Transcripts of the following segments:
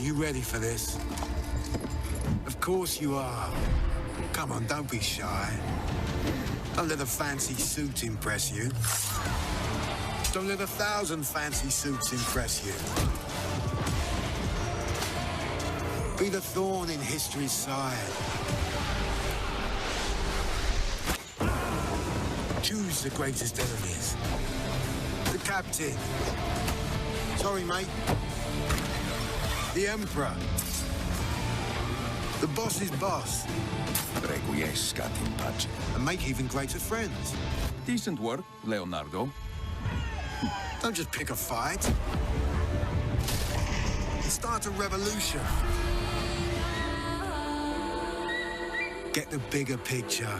you ready for this? Of course you are. Come on, don't be shy. Don't let a fancy suit impress you. Don't let 1,000 fancy suits impress you. Be the thorn in history's side. Choose the greatest enemies. The captain. Sorry, mate. The emperor. The boss's boss. Requiescat in pace. And make even greater friends. Decent work, Leonardo. Don't just pick a fight. Start a revolution. Get the bigger picture.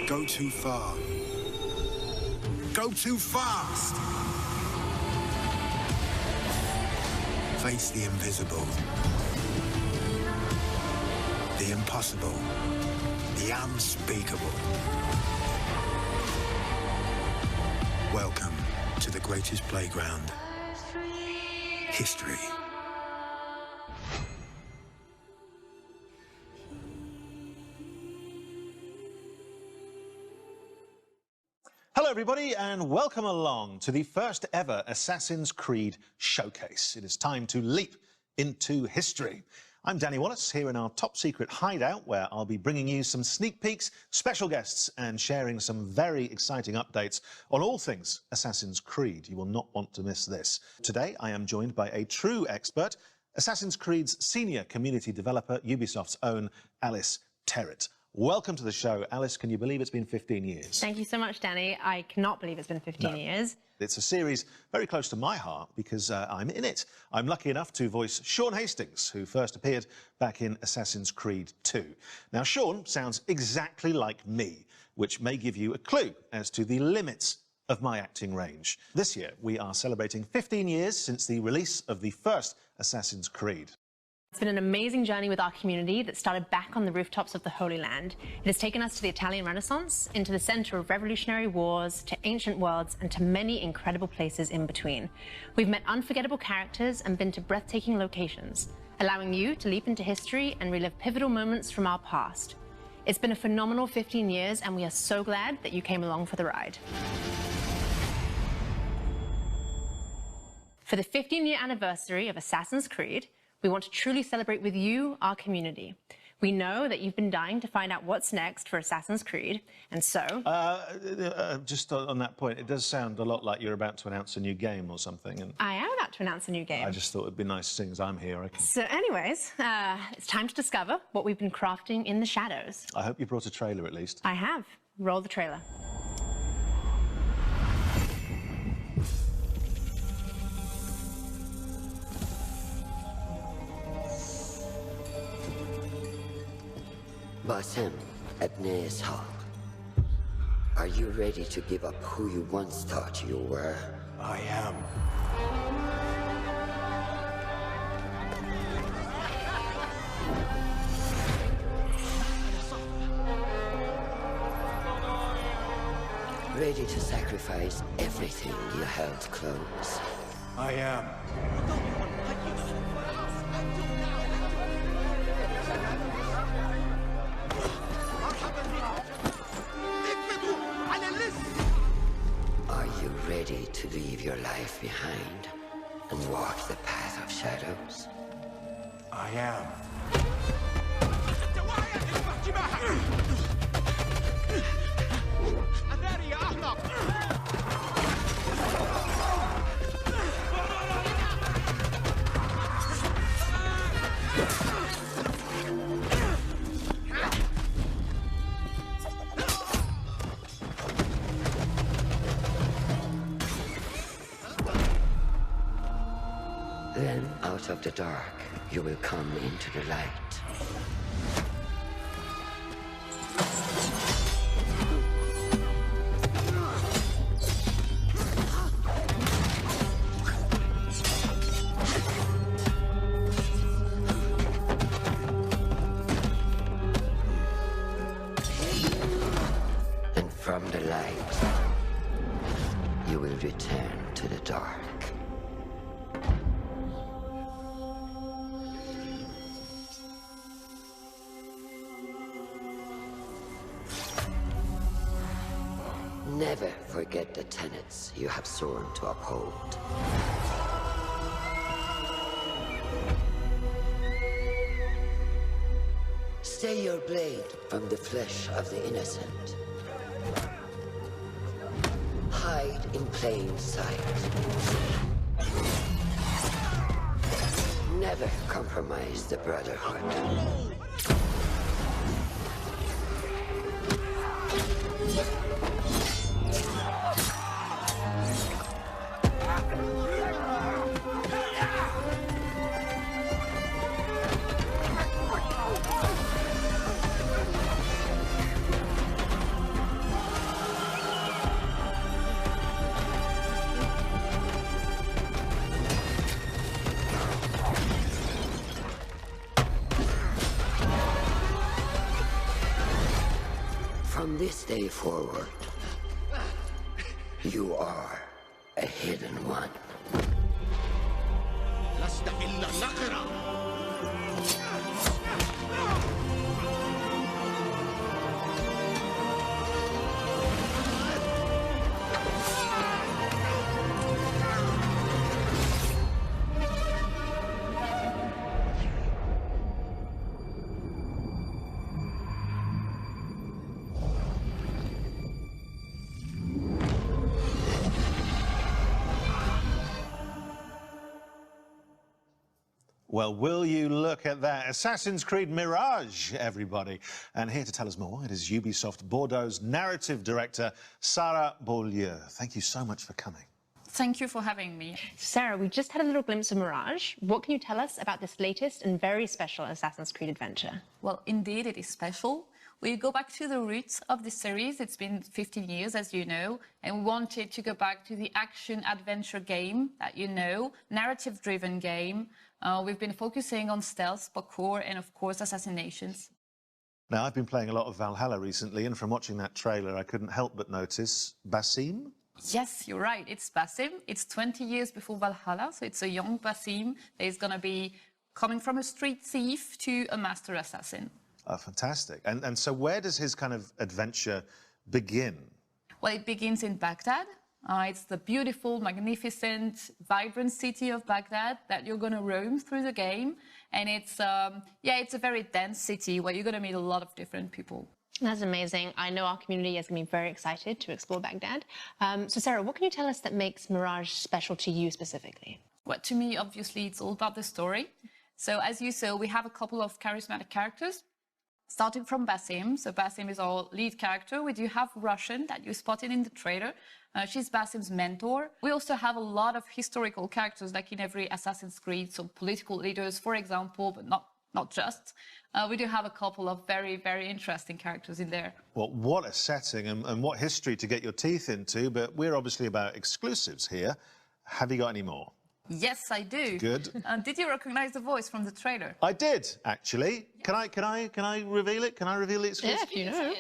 Go too far. Go too fast. Face the invisible. The impossible. The unspeakable. Welcome to the greatest playground. History. Hello everybody and welcome along to the first ever Assassin's Creed showcase. It is time to leap into history. I'm Danny Wallace here in our top secret hideout where I'll be bringing you some sneak peeks, special guests and sharing some very exciting updates on all things Assassin's Creed. You will not want to miss this. Today I am joined by a true expert, Assassin's Creed's senior community developer, Ubisoft's own Alice Terrett. Welcome to the show. Alice, can you believe it's been 15 years? Thank you so much, Danny. I cannot believe it's been 15 years. It's a series very close to my heart because I'm in it. I'm lucky enough to voice Sean Hastings, who first appeared back in Assassin's Creed 2. Now, Sean sounds exactly like me, which may give you a clue as to the limits of my acting range. This year, we are celebrating 15 years since the release of the first Assassin's Creed. It's been an amazing journey with our community that started back on the rooftops of the Holy Land. It has taken us to the Italian Renaissance, into the center of revolutionary wars, to ancient worlds, and to many incredible places in between. We've met unforgettable characters and been to breathtaking locations, allowing you to leap into history and relive pivotal moments from our past. It's been a phenomenal 15 years, and we are so glad that you came along for the ride. For the 15-year anniversary of Assassin's Creed, we want to truly celebrate with you, our community. We know that you've been dying to find out what's next for Assassin's Creed, and so... Just on that point, it does sound a lot like you're about to announce a new game or something. And I am about to announce a new game. I just thought it'd be nice, seeing as I'm here. So anyways, it's time to discover what we've been crafting in the shadows. I hope you brought a trailer at least. I have. Roll the trailer. Basim Ebne-Ishaq, are you ready to give up who you once thought you were? I am. Ready to sacrifice everything you held close? I am. Are you ready to leave your life behind and walk the path of shadows? I am. Then, out of the dark, you will come into the light. And from the light, you will return to the dark. forget the tenets you have sworn to uphold. Stay your blade from the flesh of the innocent. Hide in plain sight. Never compromise the Brotherhood. From this day forward, you are a hidden one. Well, will you look at that? Assassin's Creed Mirage, everybody. And here to tell us more, it is Ubisoft Bordeaux's narrative director, Sarah Beaulieu. Thank you so much for coming. Thank you for having me. Sarah, we just had a little glimpse of Mirage. What can you tell us about this latest and very special Assassin's Creed adventure? Well, indeed, it is special. We go back to the roots of the series. It's been 15 years, as you know, and we wanted to go back to the action-adventure game that you know, narrative-driven game. We've been focusing on stealth, parkour, and, of course, assassinations. Now, I've been playing a lot of Valhalla recently, and from watching that trailer, I couldn't help but notice Basim. Yes, you're right. It's Basim. It's 20 years before Valhalla, so it's a young Basim that is going to be coming from a street thief to a master assassin. Oh, fantastic. And so where does his kind of adventure begin? Well, it begins in Baghdad. It's the beautiful, magnificent, vibrant city of Baghdad that you're going to roam through the game. And it's a very dense city where you're going to meet a lot of different people. That's amazing. I know our community is going to be very excited to explore Baghdad. So, Sarah, what can you tell us that makes Mirage special to you specifically? Well, to me, obviously, it's all about the story. So, as you saw, we have a couple of charismatic characters, starting from Basim. So, Basim is our lead character. We do have Russian that you spotted in the trailer. She's Basim's mentor. We also have a lot of historical characters, like in every Assassin's Creed, so political leaders, for example, but not just. We do have a couple of very, very interesting characters in there. Well, what a setting and what history to get your teeth into, but we're obviously about exclusives here. Have you got any more? Yes, I do. Good. Did you recognize the voice from the trailer? I did, actually. Yes. Can I reveal it? Can I reveal the exclusive? Yeah, if you know.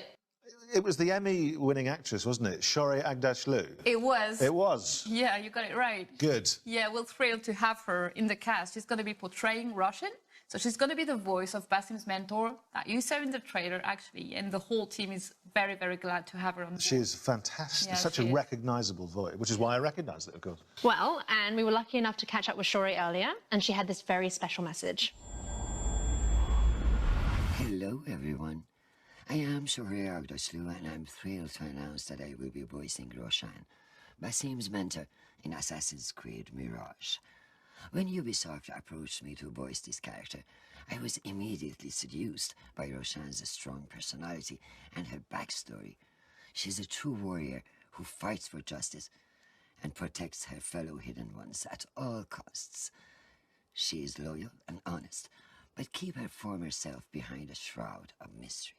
It was the Emmy-winning actress, wasn't it? Shorey Agdashlu. It was. It was. Yeah, you got it right. Good. Yeah, we're thrilled to have her in the cast. She's going to be portraying Russian. So she's going to be the voice of Basim's mentor that you saw in the trailer, actually. And the whole team is very, very glad to have her on board. She is fantastic. Yeah, such a recognisable voice, which is why I recognised it, of course. Well, and we were lucky enough to catch up with Shorey earlier, and she had this very special message. Hello, everyone. I am Shorey Agdashlu, and I'm thrilled to announce that I will be voicing Roshan, Basim's mentor in Assassin's Creed Mirage. When Ubisoft approached me to voice this character, I was immediately seduced by Roshan's strong personality and her backstory. She's a true warrior who fights for justice and protects her fellow hidden ones at all costs. She is loyal and honest, but keeps her former self behind a shroud of mystery.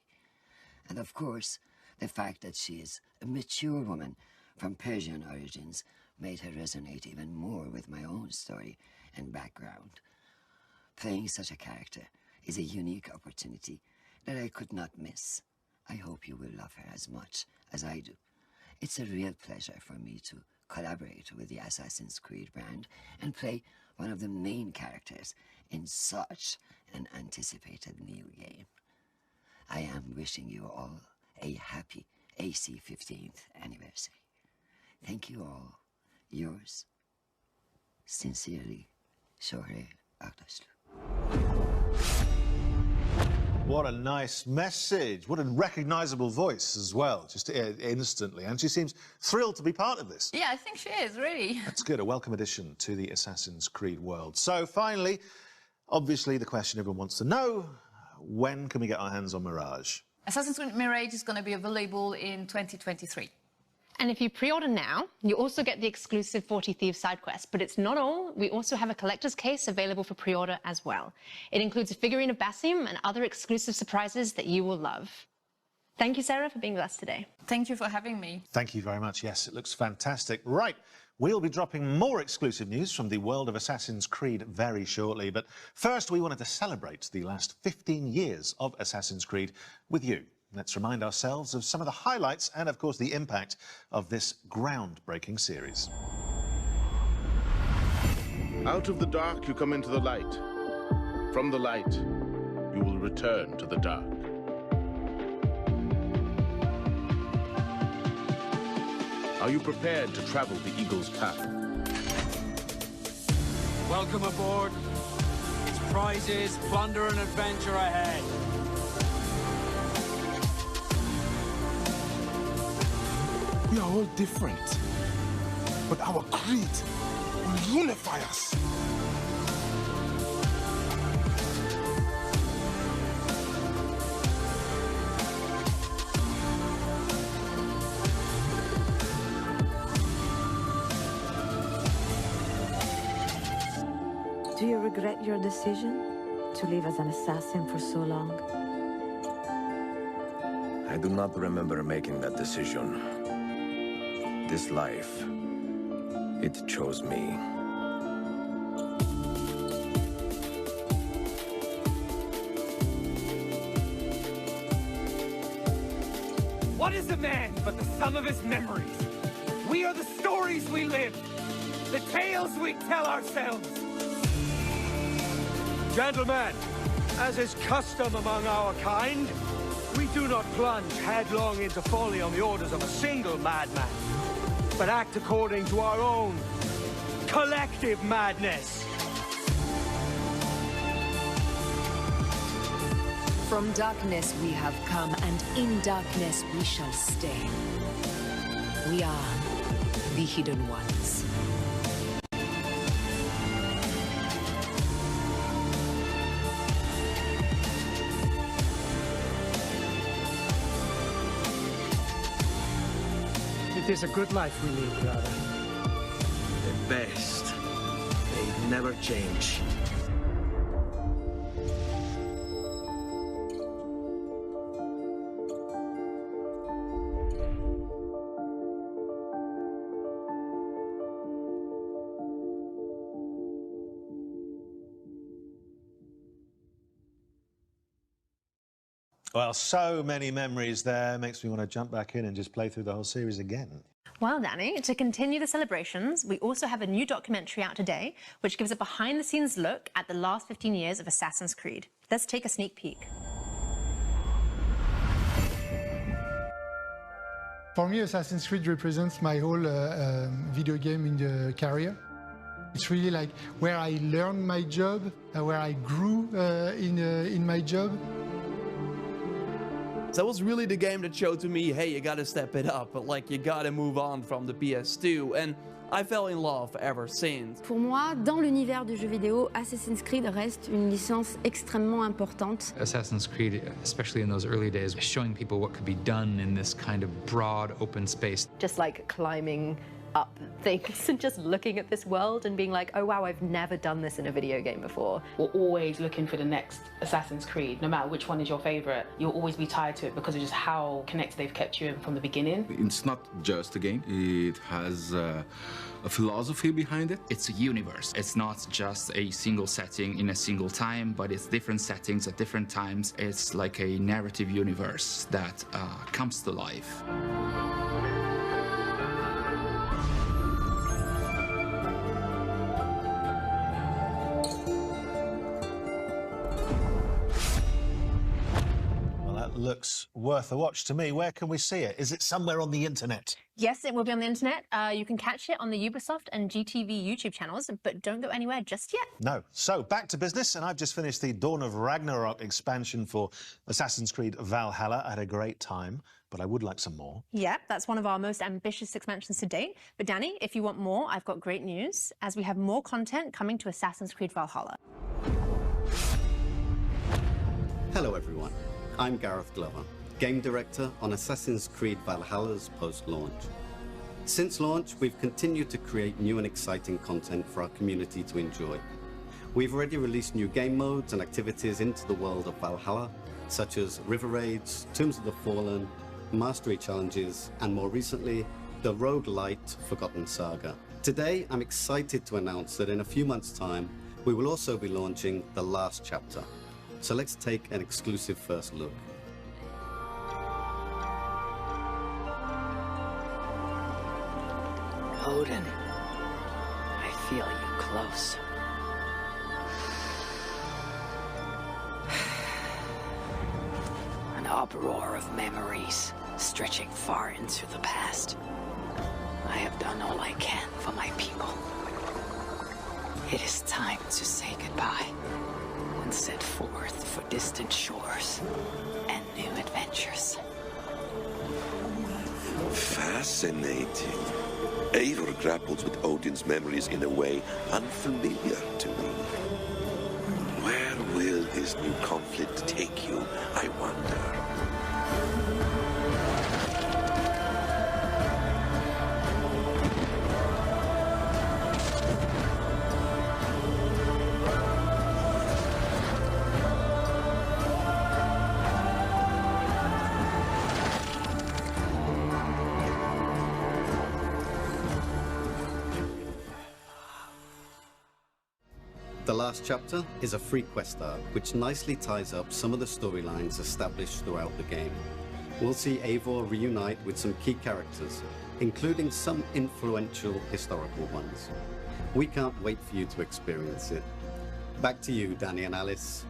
And of course, the fact that she is a mature woman from Persian origins made her resonate even more with my own story and background. Playing such a character is a unique opportunity that I could not miss. I hope you will love her as much as I do. It's a real pleasure for me to collaborate with the Assassin's Creed brand and play one of the main characters in such an anticipated new game. I am wishing you all a happy AC 15th anniversary. Thank you all. Yours, sincerely, Jorge Ardeslu. What a nice message. What a recognisable voice as well, just instantly. And she seems thrilled to be part of this. Yeah, I think she is, really. That's good. A welcome addition to the Assassin's Creed world. So finally, obviously the question everyone wants to know, when can we get our hands on Mirage? Assassin's Creed Mirage is going to be available in 2023. And if you pre-order now, you also get the exclusive 40 Thieves side quest. But it's not all. We also have a collector's case available for pre-order as well. It includes a figurine of Basim and other exclusive surprises that you will love. Thank you, Sarah, for being with us today. Thank you for having me. Thank you very much. Yes, it looks fantastic. Right, we'll be dropping more exclusive news from the world of Assassin's Creed very shortly. But first, we wanted to celebrate the last 15 years of Assassin's Creed with you. Let's remind ourselves of some of the highlights and, of course, the impact of this groundbreaking series. Out of the dark, you come into the light. From the light, you will return to the dark. Are you prepared to travel the Eagle's path? Welcome aboard. It's prizes, plunder and adventure ahead. We are all different, but our creed will unify us. Do you regret your decision to live as an assassin for so long? I do not remember making that decision. This life, it chose me. What is a man but the sum of his memories? We are the stories we live, the tales we tell ourselves. Gentlemen, as is custom among our kind, we do not plunge headlong into folly on the orders of a single madman, but act according to our own collective madness. From darkness we have come, and in darkness we shall stay. We are the Hidden Ones. It is a good life we lead, brother. The best. They never change. Well, so many memories there. Makes me want to jump back in and just play through the whole series again. Well, Danny, to continue the celebrations, we also have a new documentary out today, which gives a behind-the-scenes look at the last 15 years of Assassin's Creed. Let's take a sneak peek. For me, Assassin's Creed represents my whole video game in the career. It's really like where I learned my job, where I grew in my job. That was really the game that showed to me, hey, you gotta step it up, but like you gotta move on from the PS2, and I fell in love ever since. Pour moi, dans l'univers du jeu vidéo, Assassin's Creed reste une licence extrêmement importante. Assassin's Creed, especially in those early days, showing people what could be done in this kind of broad open space. Just like climbing up things and just looking at this world and being like, oh wow, I've never done this in a video game before. We're always looking for the next Assassin's Creed. No matter which one is your favorite, you'll always be tied to it because of just how connected they've kept you in from the beginning. It's not just a game, it has a philosophy behind it. It's a universe. It's not just a single setting in a single time, but it's different settings at different times. It's like a narrative universe that comes to life. looks worth a watch to me. Where can we see it? Is it somewhere on the internet? Yes, it will be on the internet. You can catch it on the Ubisoft and GTV YouTube channels, but don't go anywhere just yet. No. So, back to business, and I've just finished the Dawn of Ragnarok expansion for Assassin's Creed Valhalla. I had a great time, but I would like some more. Yeah, that's one of our most ambitious expansions to date. But Danny, if you want more, I've got great news, as we have more content coming to Assassin's Creed Valhalla. Hello everyone, I'm Gareth Glover, Game Director on Assassin's Creed Valhalla's post-launch. Since launch, we've continued to create new and exciting content for our community to enjoy. We've already released new game modes and activities into the world of Valhalla, such as River Raids, Tombs of the Fallen, Mastery Challenges, and more recently, the roguelite Forgotten Saga. Today, I'm excited to announce that in a few months' time, we will also be launching the last chapter. So let's take an exclusive first look. Odin, I feel you close. An uproar of memories stretching far into the past. I have done all I can for my people. It is time to say goodbye and set forth for distant shores and new adventures. Fascinating. Eivor grapples with Odin's memories in a way unfamiliar to me. Where will this new conflict take you, I wonder? The last chapter is a free quest arc, which nicely ties up some of the storylines established throughout the game. We'll see Eivor reunite with some key characters, including some influential historical ones. We can't wait for you to experience it. Back to you, Danny and Alice.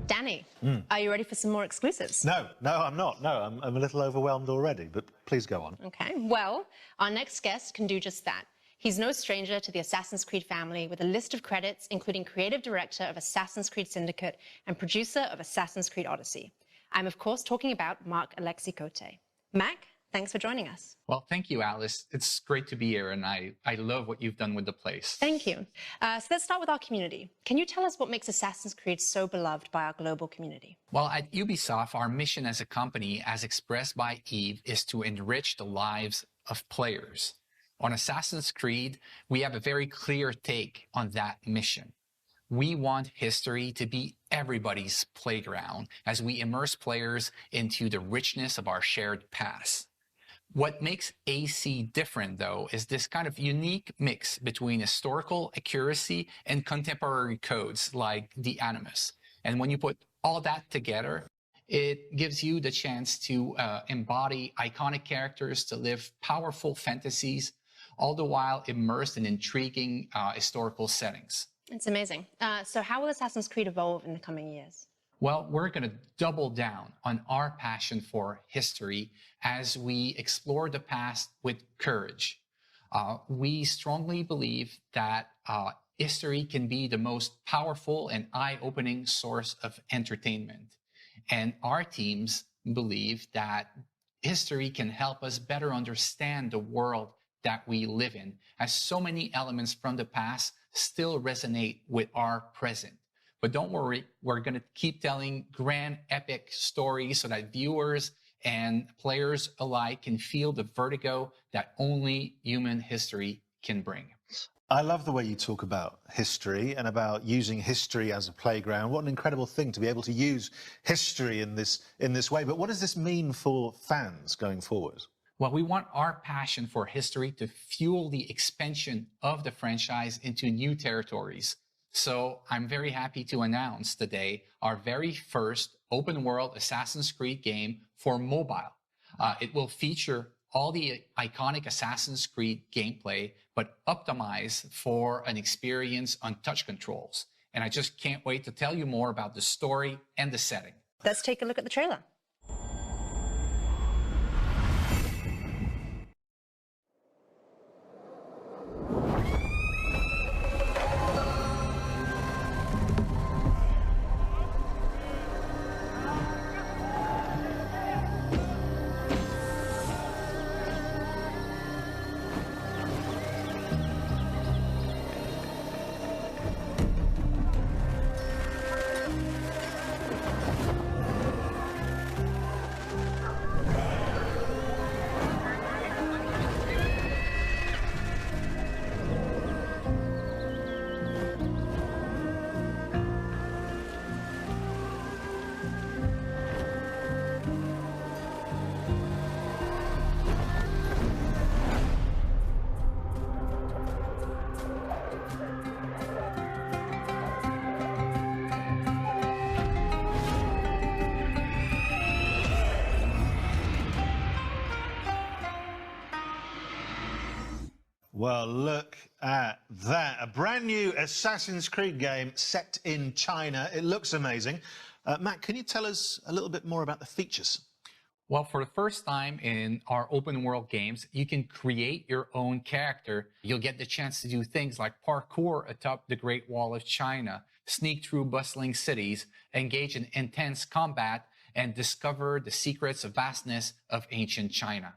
Danny, are you ready for some more exclusives? No, I'm not. No, I'm a little overwhelmed already, but please go on. Okay, well, our next guest can do just that. He's no stranger to the Assassin's Creed family, with a list of credits including creative director of Assassin's Creed Syndicate and producer of Assassin's Creed Odyssey. I'm, of course, talking about Marc Alexis Cote. Mac, thanks for joining us. Well, thank you, Alice. It's great to be here, and I love what you've done with the place. Thank you. So let's start with our community. Can you tell us what makes Assassin's Creed so beloved by our global community? Well, at Ubisoft, our mission as a company, as expressed by Yves, is to enrich the lives of players. On Assassin's Creed, we have a very clear take on that mission. We want history to be everybody's playground as we immerse players into the richness of our shared past. What makes AC different, though, is this kind of unique mix between historical accuracy and contemporary codes like the Animus. And when you put all that together, it gives you the chance to embody iconic characters, to live powerful fantasies, all the while immersed in intriguing historical settings. It's amazing. So how will Assassin's Creed evolve in the coming years? Well, we're going to double down on our passion for history as we explore the past with courage. We strongly believe that history can be the most powerful and eye-opening source of entertainment. And our teams believe that history can help us better understand the world that we live in, as so many elements from the past still resonate with our present. But don't worry, we're going to keep telling grand epic stories so that viewers and players alike can feel the vertigo that only human history can bring. I love the way you talk about history and about using history as a playground. What an incredible thing to be able to use history in this way. But what does this mean for fans going forward? Well, we want our passion for history to fuel the expansion of the franchise into new territories. So I'm very happy to announce today our very first open world Assassin's Creed game for mobile. It will feature all the iconic Assassin's Creed gameplay, but optimized for an experience on touch controls. and I just can't wait to tell you more about the story and the setting. Let's take a look at the trailer. Well, look at that. A brand new Assassin's Creed game set in China. It looks amazing. Matt, can you tell us a little bit more about the features? Well, for the first time in our open world games, you can create your own character. You'll get the chance to do things like parkour atop the Great Wall of China, sneak through bustling cities, engage in intense combat, and discover the secrets of vastness of ancient China.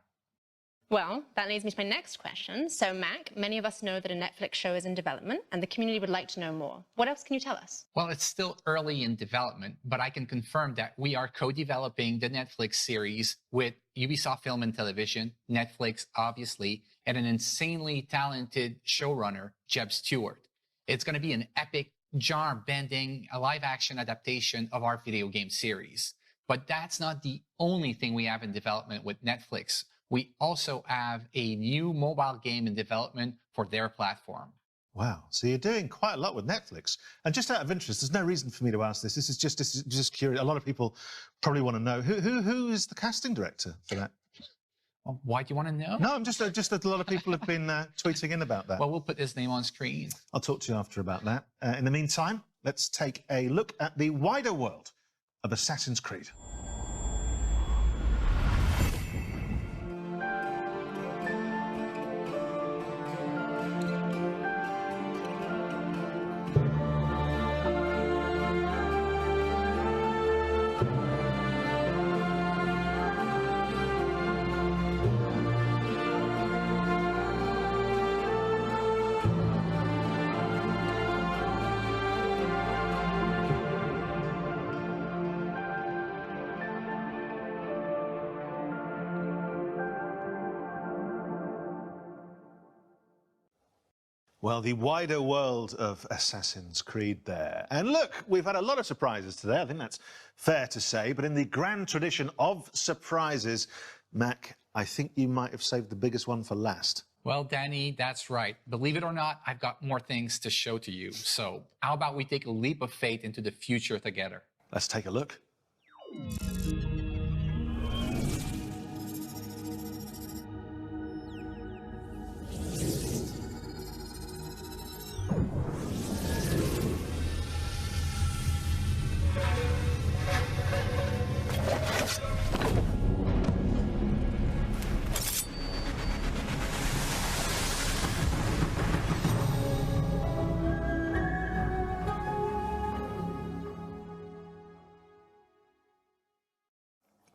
Well, that leads me to my next question. So, Mac, many of us know that a Netflix show is in development, and the community would like to know more. What else can you tell us? Well, it's still early in development, but I can confirm that we are co-developing the Netflix series with Ubisoft Film and Television, Netflix, obviously, and an insanely talented showrunner, Jeb Stewart. It's going to be an epic, genre-bending, live-action adaptation of our video game series. But that's not the only thing we have in development with Netflix. We also have a new mobile game in development for their platform. Wow, so you're doing quite a lot with Netflix. And just out of interest, there's no reason for me to ask this. This is just curious. A lot of people probably want to know who is the casting director for that. Well, why do you want to know? No, I'm just that a lot of people have been tweeting in about that. Well, we'll put his name on screen. I'll talk to you after about that. In the meantime, let's take a look at the wider world of Assassin's Creed. Well, the wider world of Assassin's Creed there. And look, we've had a lot of surprises today. I think that's fair to say. But in the grand tradition of surprises, Mac, I think you might have saved the biggest one for last. Well, Danny, that's right. Believe it or not, I've got more things to show to you. So how about we take a leap of faith into the future together? Let's take a look.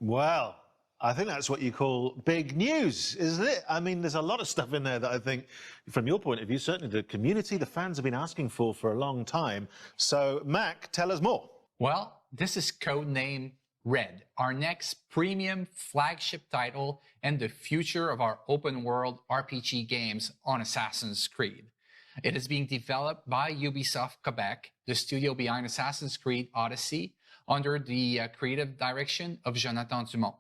Well, I think that's what you call big news, isn't it? I mean, there's a lot of stuff in there that I think, from your point of view, certainly the community, the fans have been asking for a long time. So, Mac, tell us more. Well, this is codename Red, our next premium flagship title and the future of our open world RPG games on Assassin's Creed. It is being developed by Ubisoft Quebec, the studio behind Assassin's Creed Odyssey, under the creative direction of Jonathan Dumont.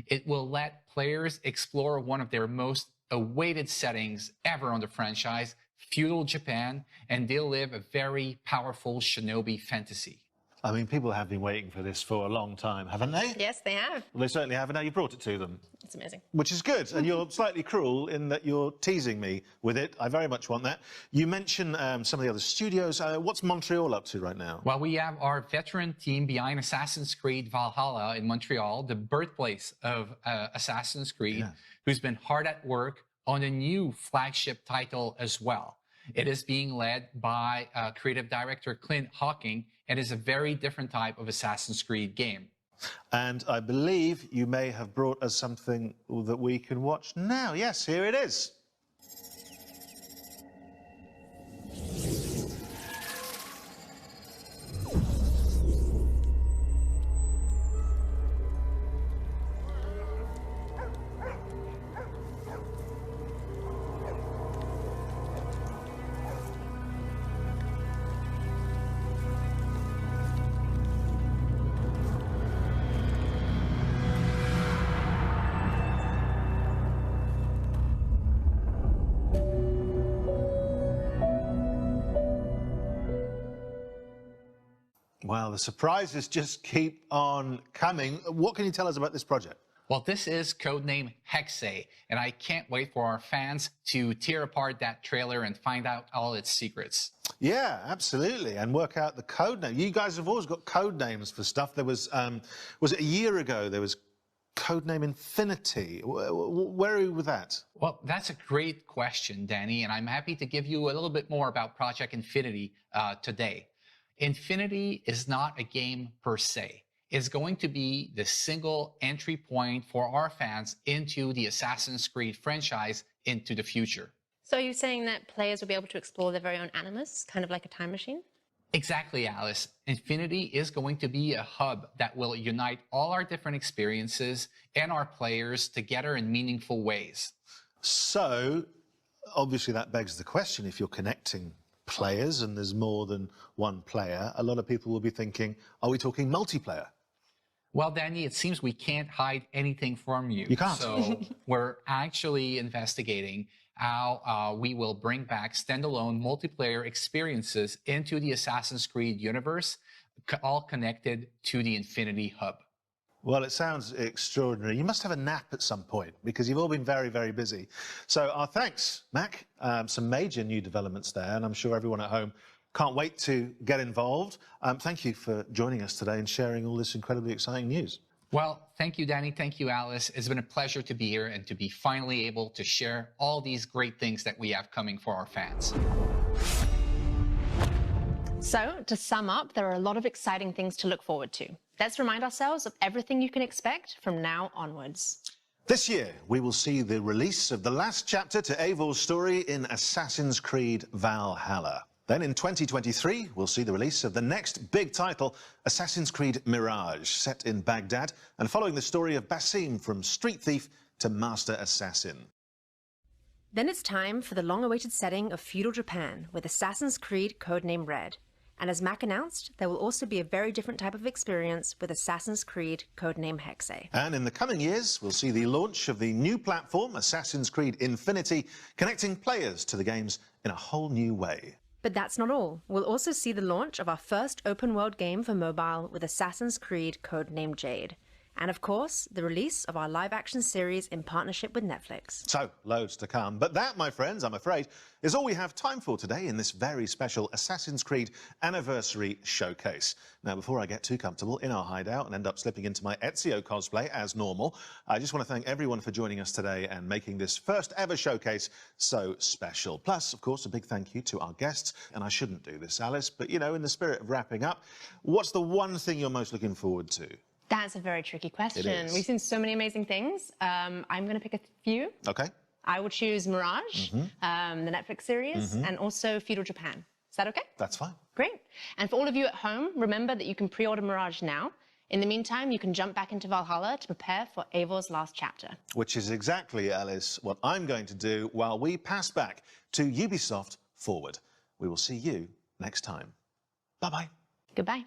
It will let players explore one of their most awaited settings ever on the franchise, feudal Japan, and they'll live a very powerful shinobi fantasy. I mean, people have been waiting for this for a long time, haven't they? Yes, they have. Well, they certainly have, and now you brought it to them. It's amazing. Which is good, and you're slightly cruel in that you're teasing me with it. I very much want that. You mentioned some of the other studios. What's Montreal up to right now? Well, we have our veteran team behind Assassin's Creed Valhalla in Montreal, the birthplace of Assassin's Creed, who's been hard at work on a new flagship title as well. It is being led by creative director Clint Hawking, and is a very different type of Assassin's Creed game. And I believe you may have brought us something that we can watch now. Yes, here it is. Well, the surprises just keep on coming. What can you tell us about this project? Well, this is codename Hexe, and I can't wait for our fans to tear apart that trailer and find out all its secrets. Yeah, absolutely, and work out the code name. You guys have always got code names for stuff. There was it a year ago, there was codename Infinity. Where are you with that? Well, that's a great question, Danny, and I'm happy to give you a little bit more about Project Infinity today. Infinity is not a game per se. It's going to be the single entry point for our fans into the Assassin's Creed franchise into the future. So you're saying that players will be able to explore their very own animus, kind of like a time machine? Exactly, Alice. Infinity is going to be a hub that will unite all our different experiences and our players together in meaningful ways. So, obviously that begs the question, if you're connecting players and there's more than one player, a lot of people will be thinking, are we talking multiplayer? Well, Danny, it seems we can't hide anything from you. You can't. So we're actually investigating how we will bring back standalone multiplayer experiences into the Assassin's Creed universe, all connected to the Infinity Hub. Well, it sounds extraordinary. You must have a nap at some point because you've all been very, very busy. So our thanks, Mac. Some major new developments there, and I'm sure everyone at home can't wait to get involved. Thank you for joining us today and sharing all this incredibly exciting news. Well, thank you, Danny. Thank you, Alice. It's been a pleasure to be here and to be finally able to share all these great things that we have coming for our fans. So, to sum up, there are a lot of exciting things to look forward to. Let's remind ourselves of everything you can expect from now onwards. This year, we will see the release of the last chapter to Eivor's story in Assassin's Creed Valhalla. Then in 2023, we'll see the release of the next big title, Assassin's Creed Mirage, set in Baghdad and following the story of Basim from street thief to master assassin. Then it's time for the long-awaited setting of feudal Japan with Assassin's Creed codename Red. And as Mac announced, there will also be a very different type of experience with Assassin's Creed codename Hexe. And in the coming years, we'll see the launch of the new platform, Assassin's Creed Infinity, connecting players to the games in a whole new way. But that's not all. We'll also see the launch of our first open-world game for mobile with Assassin's Creed codename Jade. And of course, the release of our live-action series in partnership with Netflix. So, loads to come. But that, my friends, I'm afraid, is all we have time for today in this very special Assassin's Creed Anniversary Showcase. Now, before I get too comfortable in our hideout and end up slipping into my Ezio cosplay as normal, I just want to thank everyone for joining us today and making this first ever showcase so special. Plus, of course, a big thank you to our guests. And I shouldn't do this, Alice, but, you know, in the spirit of wrapping up, what's the one thing you're most looking forward to? That's a very tricky question. We've seen so many amazing things. I'm going to pick a few. Okay. I will choose Mirage, the Netflix series, and also Feudal Japan. Is that okay? That's fine. Great. And for all of you at home, remember that you can pre-order Mirage now. In the meantime, you can jump back into Valhalla to prepare for Eivor's last chapter. Which is exactly, Alice, what I'm going to do while we pass back to Ubisoft Forward. We will see you next time. Bye-bye. Goodbye.